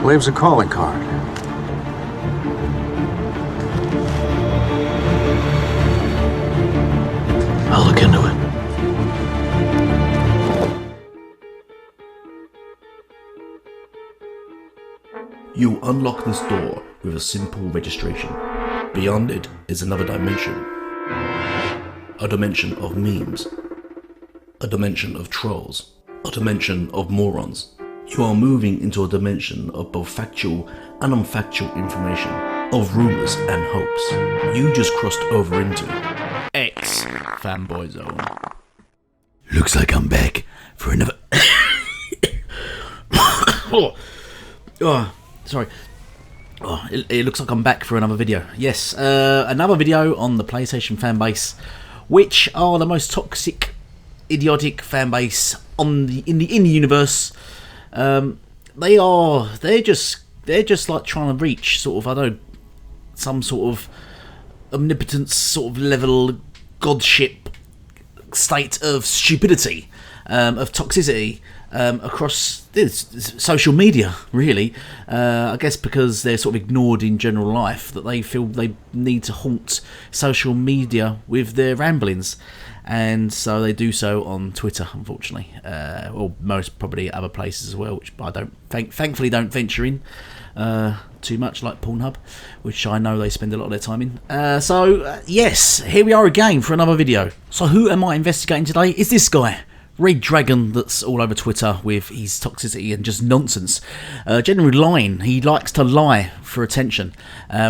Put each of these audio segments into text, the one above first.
Leaves a calling card. I'll look into it. You unlock this door with a simple registration. Beyond it is another dimension. A dimension of memes. A dimension of trolls. A dimension of morons. You are moving into a dimension of both factual and unfactual information, of rumours and hopes. You just crossed over into X Fanboy Zone. Looks like I'm back for another... Sorry. It looks like I'm back for another video. Yes, another video on the PlayStation fanbase, which are the most toxic, idiotic fanbase in the universe. They're just like trying to reach sort of, I don't know, some sort of omnipotence sort of level godship state of stupidity, of toxicity. Across this social media, really. I guess because they're sort of ignored in general life, that they feel they need to haunt social media with their ramblings, and so they do so on Twitter, unfortunately, or most probably other places as well, which I thankfully don't venture in too much, like Pornhub, which I know they spend a lot of their time in. Yes, here we are again for another video. So who am I investigating today? Is this guy, E.G.G, that's all over Twitter with his toxicity and just nonsense. Generally lying. He likes to lie for attention,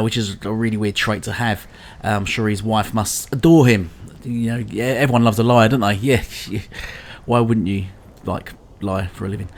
which is a really weird trait to have. I'm sure his wife must adore him. You know, yeah, everyone loves a liar, don't they? Yeah. Why wouldn't you lie for a living?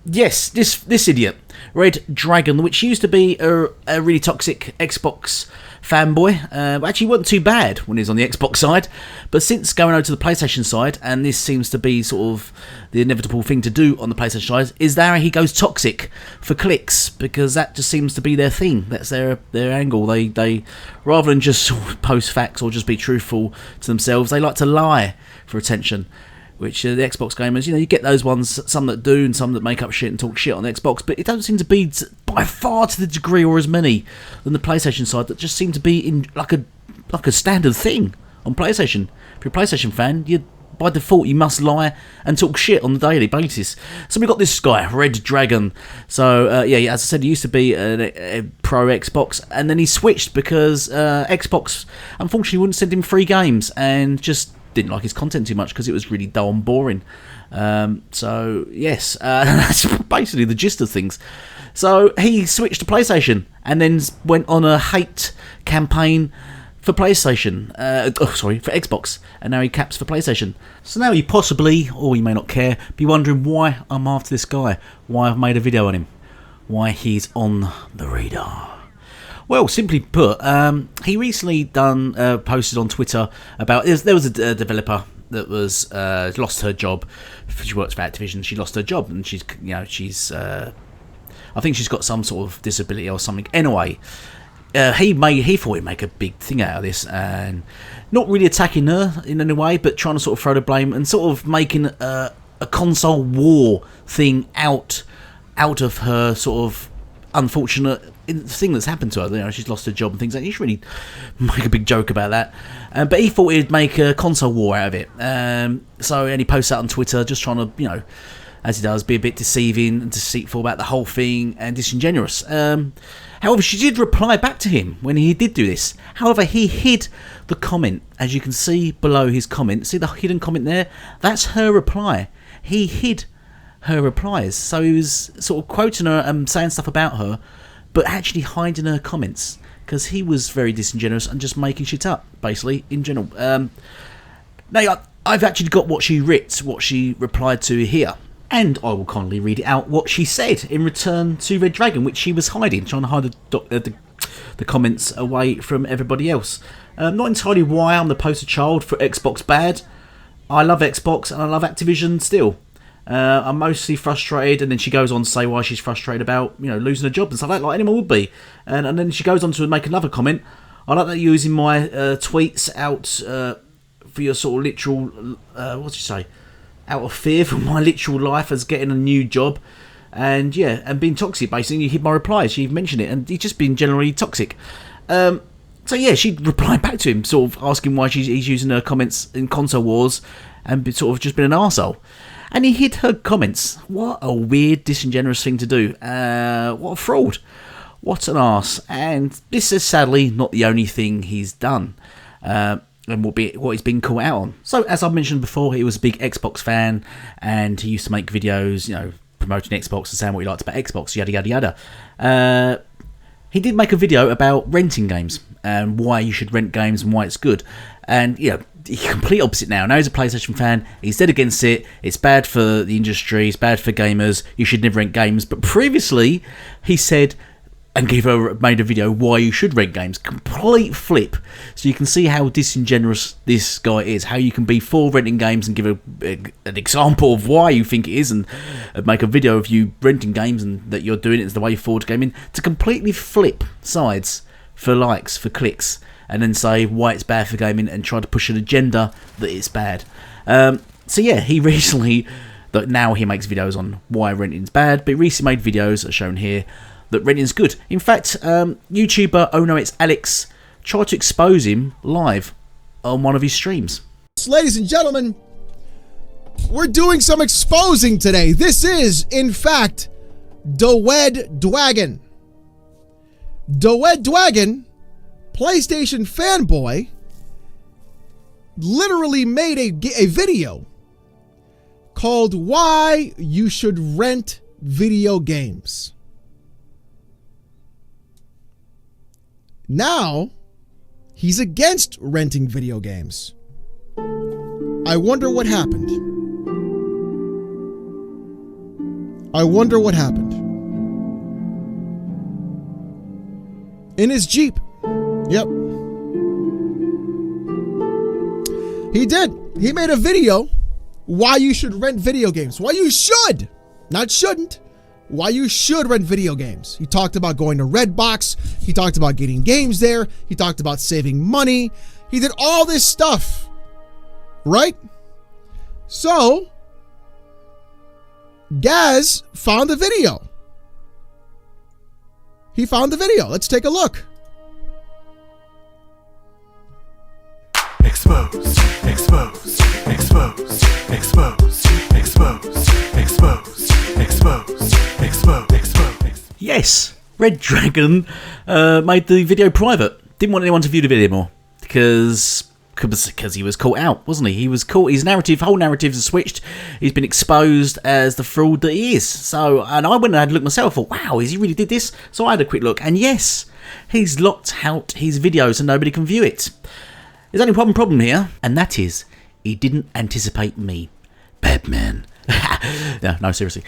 Yes, this idiot, E.G.G, which used to be a really toxic Xbox fanboy, actually wasn't too bad when he was on the Xbox side, but since going over to the PlayStation side, and this seems to be sort of the inevitable thing to do on the PlayStation side, is that he goes toxic for clicks, because that just seems to be their thing. That's their angle. They rather than just sort of post facts or just be truthful to themselves, they like to lie for attention. Which the Xbox gamers, you get those ones, some that do and some that make up shit and talk shit on the Xbox, but it doesn't seem to be by far to the degree or as many than the PlayStation side that just seem to be in like a standard thing on PlayStation. If you're a PlayStation fan, by default you must lie and talk shit on the daily basis. So we got this guy, E.G.G. So as I said, he used to be a pro Xbox, and then he switched because Xbox unfortunately wouldn't send him free games and just didn't like his content too much because it was really dull and boring. Yes, that's basically the gist of things. So he switched to PlayStation and then went on a hate campaign for PlayStation. For Xbox, and now he caps for PlayStation. So now you possibly, or you may not care, be wondering why I'm after this guy, why I've made a video on him, why he's on the radar. Well, simply put, he recently posted on Twitter about there was a developer that was lost her job. She works for Activision. She lost her job, and she's I think she's got some sort of disability or something. Anyway, he thought he'd make a big thing out of this, and not really attacking her in any way, but trying to sort of throw the blame and sort of making a console war thing out of her sort of unfortunate thing that's happened to her. She's lost her job and things like that. You should really make a big joke about that. But he thought he'd make a console war out of it. And he posts that on Twitter, just trying to, as he does, be a bit deceiving and deceitful about the whole thing and disingenuous. However, she did reply back to him when he did do this. However, he hid the comment, as you can see below his comment. See the hidden comment there? That's her reply. He hid her replies. So he was sort of quoting her and saying stuff about her, but actually hiding her comments, because he was very disingenuous and just making shit up, basically, in general. Now, I've actually got what she replied to here, and I will kindly read it out what she said in return to E.G.G, which she was hiding, trying to hide the comments away from everybody else. Not entirely why I'm the poster child for Xbox bad. I love Xbox and I love Activision still. I'm mostly frustrated, and then she goes on to say why she's frustrated about losing her job and stuff like anyone would be, and then she goes on to make another comment. I like that you're using my tweets out for your sort of literal what did you say, out of fear for my literal life as getting a new job, and yeah, and being toxic. Basically, he hid my replies. She even mentioned it, and he's just been generally toxic. So yeah, she replied back to him, sort of asking why he's using her comments in console wars, and sort of just been an arsehole. And he hid her comments. What a weird, disingenuous thing to do. What a fraud. What an arse. And this is sadly not the only thing he's done. And what he's been caught out on. So, as I mentioned before, he was a big Xbox fan, and he used to make videos, promoting Xbox and saying what he liked about Xbox, yada, yada, yada. He did make a video about renting games, and why you should rent games and why it's good. And, he's complete opposite now. Now he's a PlayStation fan. He's dead against it. It's bad for the industry. It's bad for gamers. You should never rent games. But previously, he said, and made a video why you should rent games. Complete flip. So you can see how disingenuous this guy is. How you can be for renting games and give an example of why you think it is, and make a video of you renting games and that you're doing it as the way forward to gaming. To completely flip sides for likes, for clicks, and then say why it's bad for gaming and try to push an agenda that it's bad. So yeah, he recently, now he makes videos on why renting's bad, but he recently made videos, as shown here, that renting's good. In fact, YouTuber Oh No It's Alex tried to expose him live on one of his streams. Ladies and gentlemen, we're doing some exposing today. This is, in fact, The Wed Dwagon. The Wed Dwagon, PlayStation fanboy, literally made a video called Why You Should Rent Video Games. Now, he's against renting video games. I wonder what happened. I wonder what happened. In his Jeep. Yep. He did. He made a video why you should rent video games. Why you should, not shouldn't. Why you should rent video games. He talked about going to Redbox. He talked about getting games there. He talked about saving money. He did all this stuff, right? So, Gaz found the video. He found the video. Let's take a look. Expose, expose, expose, expose, expose, expose, expose, expose, expose. Yes, Red Dragon made the video private. Didn't want anyone to view the video anymore because he was caught out, wasn't he? He was caught. His whole narrative has switched. He's been exposed as the fraud that he is. So, and I went and had a look myself. Thought, wow, he really did this? So I had a quick look, and yes, he's locked out his video so nobody can view it. There's only one problem here, and that is he didn't anticipate me, Batman. No, seriously.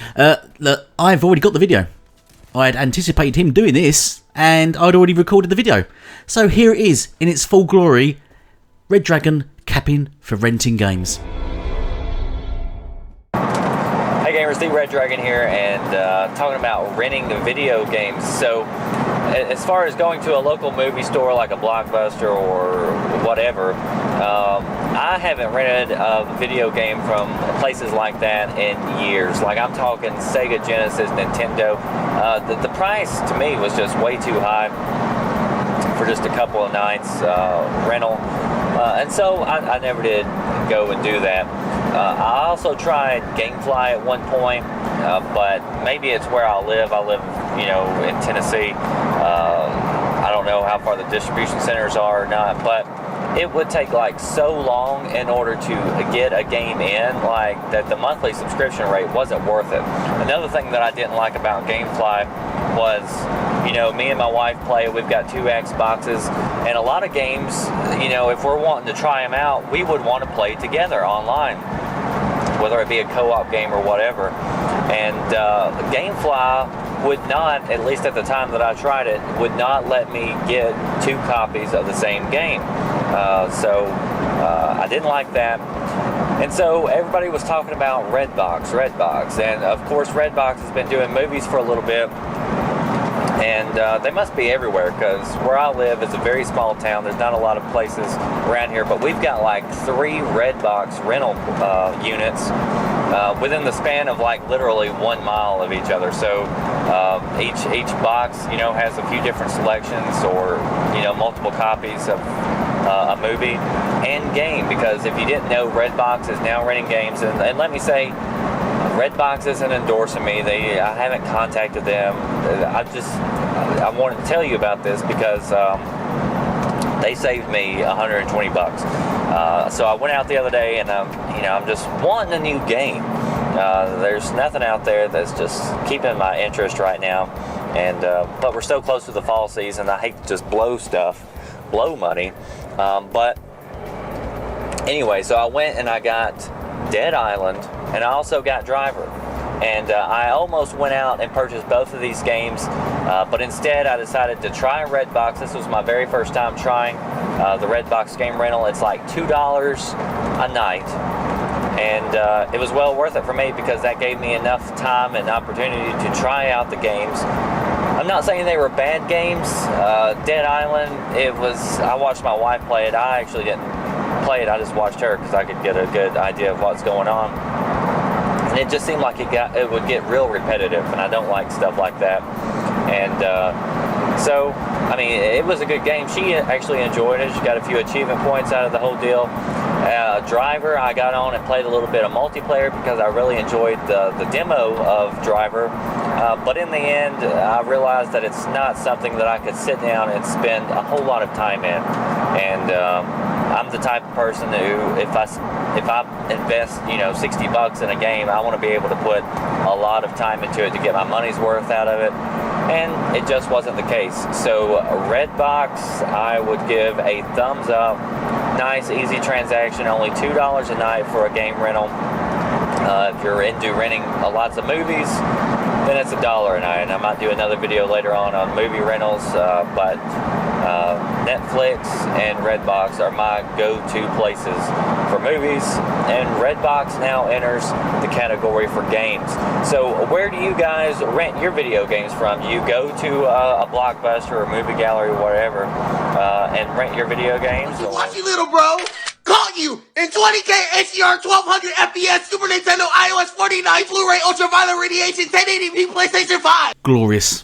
Look, I've already got the video. I had anticipated him doing this, and I'd already recorded the video. So here it is, in its full glory, Red Dragon capping for renting games. Hey gamers, the Red Dragon here, and talking about renting the video games. So, as far as going to a local movie store like a Blockbuster or whatever, I haven't rented a video game from places like that in years. Like, I'm talking Sega, Genesis, Nintendo. The price to me was just way too high for just a couple of nights rental. And so I never did go and do that. I also tried GameFly at one point, but maybe it's where I live. I live, in Tennessee. I don't know how far the distribution centers are or not, but it would take like so long in order to get a game in, like that the monthly subscription rate wasn't worth it. Another thing that I didn't like about GameFly was, me and my wife play. We've got 2 Xboxes, and a lot of games, if we're wanting to try them out, we would want to play together online, whether it be a co-op game or whatever. And GameFly would not, at least at the time that I tried it, would not let me get 2 copies of the same game. So I didn't like that. And so everybody was talking about Redbox. And of course Redbox has been doing movies for a little bit. And they must be everywhere, because where I live is a very small town. There's not a lot of places around here, but we've got like 3 Redbox rental units within the span of like literally 1 mile of each other. So each box, you know, has a few different selections or, you know, multiple copies of a movie and game. Because if you didn't know, Redbox is now renting games, and let me say, Redbox isn't endorsing me. I haven't contacted them. I wanted to tell you about this because they saved me 120 bucks. So I went out the other day, and you know, I'm just wanting a new game. There's nothing out there that's just keeping my interest right now, and but we're so close to the fall season. I hate to just blow money, but anyway, so I went and I got Dead Island, and I also got Driver. And I almost went out and purchased both of these games, but instead I decided to try Redbox. This was my very first time trying the Redbox game rental. It's like $2 a night, and it was well worth it for me because that gave me enough time and opportunity to try out the games. I'm not saying they were bad games. Dead Island, I watched my wife play it. I actually didn't play it. I just watched her because I could get a good idea of what's going on. And it just seemed like it would get real repetitive, and I don't like stuff like that. And so, I mean, it was a good game. She actually enjoyed it. She got a few achievement points out of the whole deal. Driver, I got on and played a little bit of multiplayer because I really enjoyed the demo of Driver. But in the end, I realized that it's not something that I could sit down and spend a whole lot of time in. And I'm the type of person who, if I invest, you know, 60 bucks in a game, I want to be able to put a lot of time into it to get my money's worth out of it. And it just wasn't the case. So Redbox, I would give a thumbs up. Nice, easy transaction, only $2 a night for a game rental. If you're into renting lots of movies, then it's $1 a night. And I might do another video later on movie rentals, but Netflix and Redbox are my go-to places for movies, and Redbox now enters the category for games. So where do you guys rent your video games from? Do you go to a Blockbuster or a movie gallery or whatever and rent your video games? Watch you, little bro. Caught you in 20K HDR 1200 FPS Super Nintendo iOS 49 Blu-ray Ultraviolet Radiation 1080p PlayStation 5. Glorious.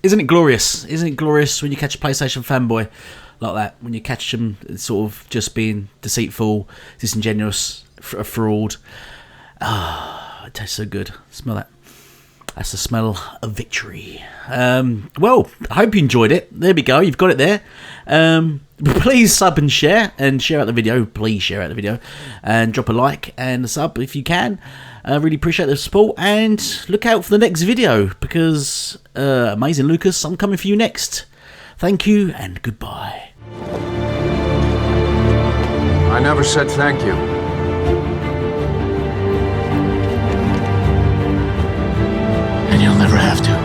Isn't it glorious? Isn't it glorious when you catch a PlayStation fanboy like that? When you catch them sort of just being deceitful, disingenuous, a fraud. It tastes so good. Smell that. That's the smell of victory. Well, I hope you enjoyed it. There we go. You've got it there. Please sub and share out the video. Please share out the video and drop a like and a sub if you can. I really appreciate the support, and look out for the next video because Amazing Lucas, I'm coming for you next. Thank you and goodbye. I never said thank you. And you'll never have to.